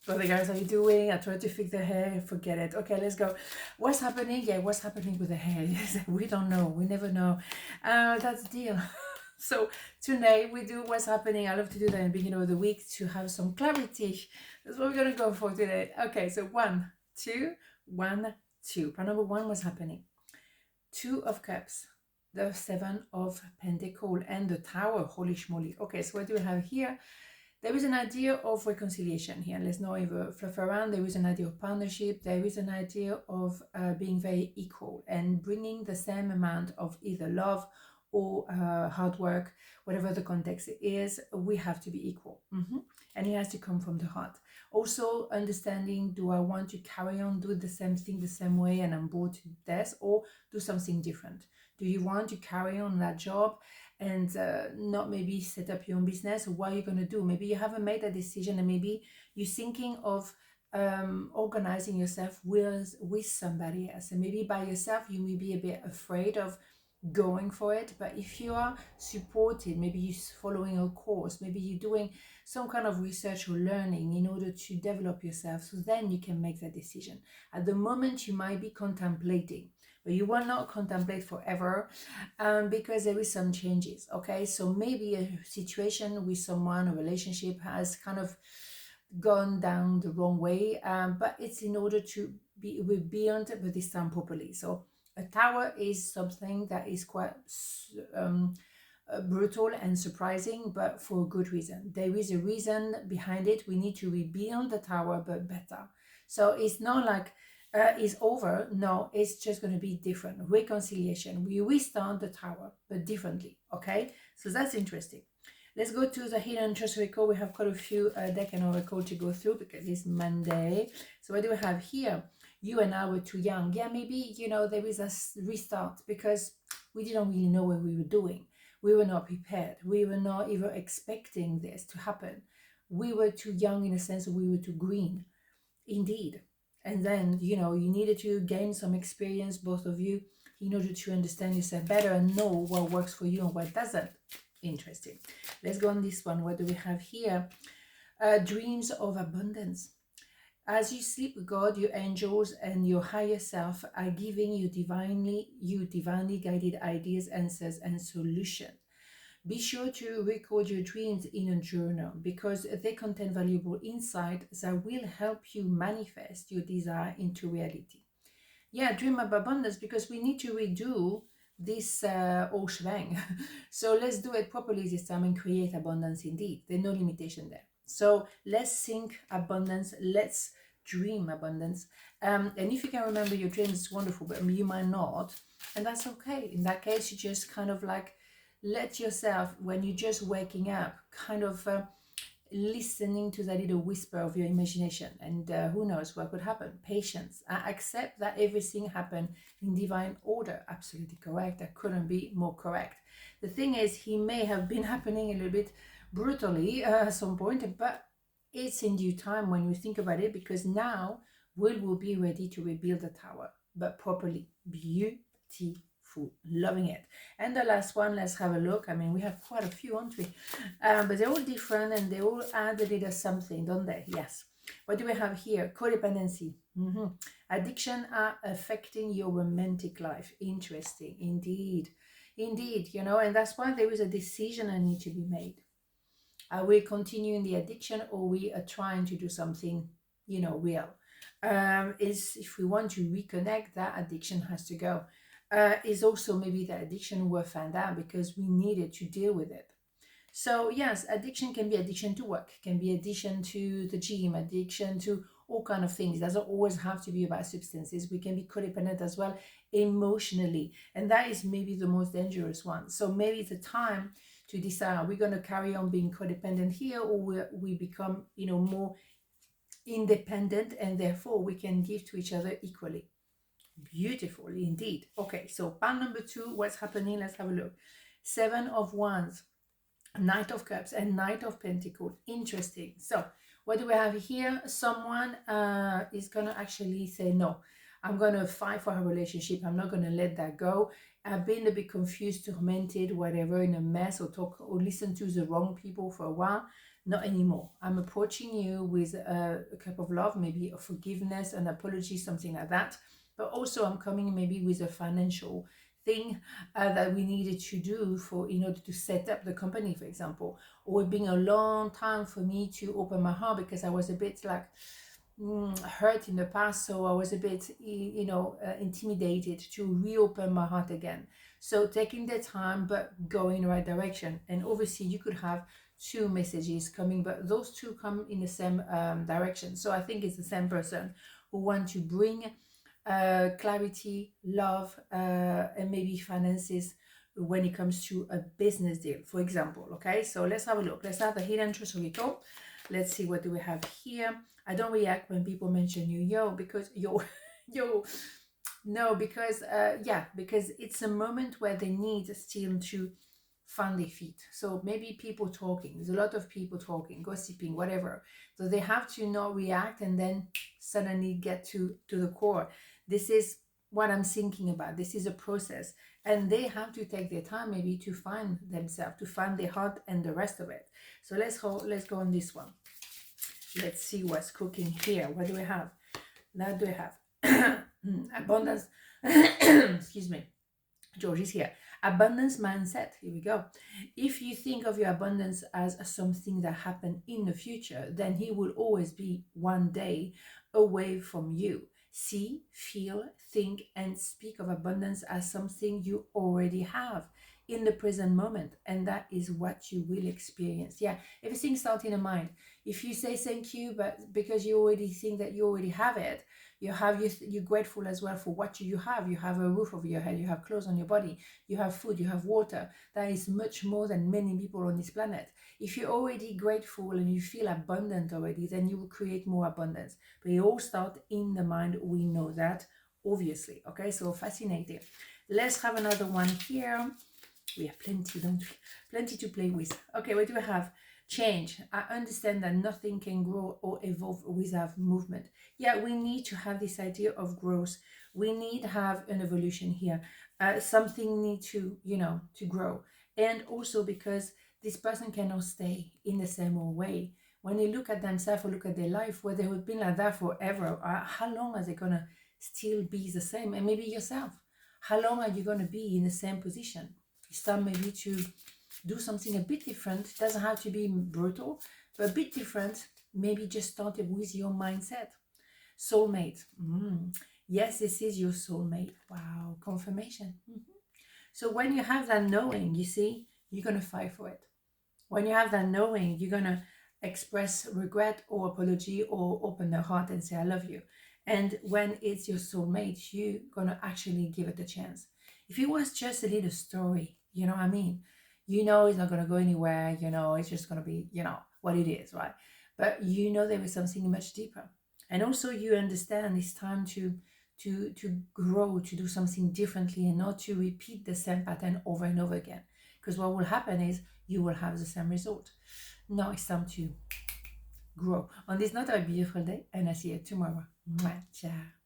Brother guys, how you doing? I tried to fix the hair, forget it. Okay, let's go. What's happening? Yeah, what's happening with the hair? Yes, we don't know. We never know. That's the deal. So today we do what's happening. I love to do that in the beginning of the week to have some clarity. That's what we're gonna go for today. Okay, so 1, 2, 1, 2. Part number 1, what's happening? 2 of Cups, the 7 of Pentacles, and the Tower. Holy schmoly. Okay, so what do we have here? There is an idea of reconciliation here. Let's not even fluff around. There is an idea of partnership. There is an idea of being very equal and bringing the same amount of either love or hard work, whatever the context is. We have to be equal. And it has to come from the heart. Also understanding, do I want to carry on, do the same thing the same way and I'm bored to death, or do something different? Do you want to carry on that job and not maybe set up your own business? What are you going to do? Maybe you haven't made a decision and maybe you're thinking of organizing yourself with somebody else, and maybe by yourself you may be a bit afraid of going for it. But if you are supported, maybe you're following a course, maybe you're doing some kind of research or learning in order to develop yourself, so then you can make that decision. At the moment you might be contemplating, but you will not contemplate forever, because there is some changes. Okay, so maybe a situation with someone, a relationship has kind of gone down the wrong way, but it's in order to be rebuilt, but this time properly. So a tower is something that is quite brutal and surprising, but for a good reason. There is a reason behind it. We need to rebuild the tower, but better. So it's not like it's over. No, it's just going to be different. Reconciliation. We restart the tower, but differently. Okay, so that's interesting. Let's go to the hidden trust record. We have quite a few deck and oracle to go through because it's Monday. So what do we have here? You and I were too young. Yeah, maybe, there is a restart because we didn't really know what we were doing. We were not prepared. We were not even expecting this to happen. We were too young in a sense that we were too green. Indeed. And then, you needed to gain some experience, both of you, in order to understand yourself better and know what works for you and what doesn't. Interesting. Let's go on this one. What do we have here? Dreams of abundance. As you sleep with God, your angels and your higher self are giving you divinely guided ideas, answers, and solutions. Be sure to record your dreams in a journal because they contain valuable insight that will help you manifest your desire into reality. Yeah, dream of abundance because we need to redo this whole shebang. So let's do it properly this time and create abundance indeed. There's no limitation there. So let's think abundance. Let's dream abundance. And if you can remember your dreams, it's wonderful, but you might not. And that's okay. In that case, you just kind of like let yourself, when you're just waking up, kind of listening to that little whisper of your imagination, and who knows what could happen. Patience. I accept that everything happened in divine order. Absolutely correct. That couldn't be more correct. The thing is, he may have been happening a little bit brutally at some point, but it's in due time when we think about it, because now we will be ready to rebuild the tower, but properly. Beautiful. Loving it. And the last one, let's have a look. I mean, we have quite a few, aren't we? But they're all different and they all add a little something, don't they? Yes. What do we have here? Codependency. Addiction are affecting your romantic life. Interesting. Indeed. Indeed, and that's why there is a decision that needs to be made. Are we continuing the addiction, or we are trying to do something, real? If we want to reconnect, that addiction has to go. Is also maybe the addiction we found out because we needed to deal with it. So yes, addiction can be addiction to work, can be addiction to the gym, addiction to all kind of things. It doesn't always have to be about substances. We can be codependent as well emotionally, and that is maybe the most dangerous one. So maybe it's a time to decide, are we going to carry on being codependent here, or we become more independent, and therefore we can give to each other equally. Beautiful indeed. Okay, so part number 2, what's happening? Let's have a look. 7 of Wands, Knight of Cups, and Knight of Pentacles. Interesting. So what do we have here? Someone is going to actually say, no, I'm going to fight for a relationship. I'm not going to let that go. I've been a bit confused, tormented, whatever, in a mess, or listen to the wrong people for a while. not anymore. I'm approaching you with a cup of love, maybe a forgiveness, an apology, something like that. But also I'm coming maybe with a financial thing that we needed to do for in order to set up the company, for example. Or it being a long time for me to open my heart because I was a bit like hurt in the past, so I was a bit intimidated to reopen my heart again. So taking the time but going in the right direction. And obviously you could have two messages coming, but those two come in the same direction. So I think it's the same person who want to bring clarity, love, and maybe finances when it comes to a business deal, for example. Okay, so let's have a look. Let's have the hidden truth recall. Let's see, what do we have here. I don't react when people mention you, yo, because yo, no, because because it's a moment where they need still to find their feet. So maybe people talking, there's a lot of people talking, gossiping, whatever. So they have to not react and then suddenly get to the core. This is what I'm thinking about. This is a process, and they have to take their time maybe to find themselves, to find their heart and the rest of it. So let's go on this one. Let's see what's cooking here. What do we have? Now do we have abundance? Excuse me. George is here. Abundance mindset. Here we go. If you think of your abundance as something that happened in the future, then he will always be one day away from you. See, feel, think, and speak of abundance as something you already have in the present moment, and that is what you will experience. Yeah, everything starts in the mind. If you say thank you, but because you already think that you already have it, you're grateful as well for what you have. You have a roof over your head, you have clothes on your body, you have food, you have water. That is much more than many people on this planet. If you're already grateful and you feel abundant already, then you will create more abundance. But it all starts in the mind. We know that, obviously. Okay, so fascinating. Let's have another one here. We have plenty, don't we? Plenty to play with. Okay, what do we have? Change. I understand that nothing can grow or evolve without movement. Yeah, we need to have this idea of growth. We need to have an evolution here. Something needs to, to grow. And also because this person cannot stay in the same old way. When they look at themselves or look at their life, where they have been like that forever, how long are they going to still be the same? And maybe yourself. How long are you going to be in the same position? It's time maybe to do something a bit different. It doesn't have to be brutal, but a bit different. Maybe just start with your mindset. Soulmate. Yes, this is your soulmate. Wow, confirmation. So when you have that knowing, you see, you're going to fight for it. When you have that knowing, you're going to express regret or apology or open the heart and say, I love you. And when it's your soulmate, you're going to actually give it a chance. If it was just a little story, you know what I mean? It's not going to go anywhere, it's just going to be, what it is, right? But there is something much deeper. And also you understand it's time to grow, to do something differently and not to repeat the same pattern over and over again. Because what will happen is you will have the same result. Now it's time to grow. On this note, have a beautiful day, and I'll see you tomorrow. Ciao.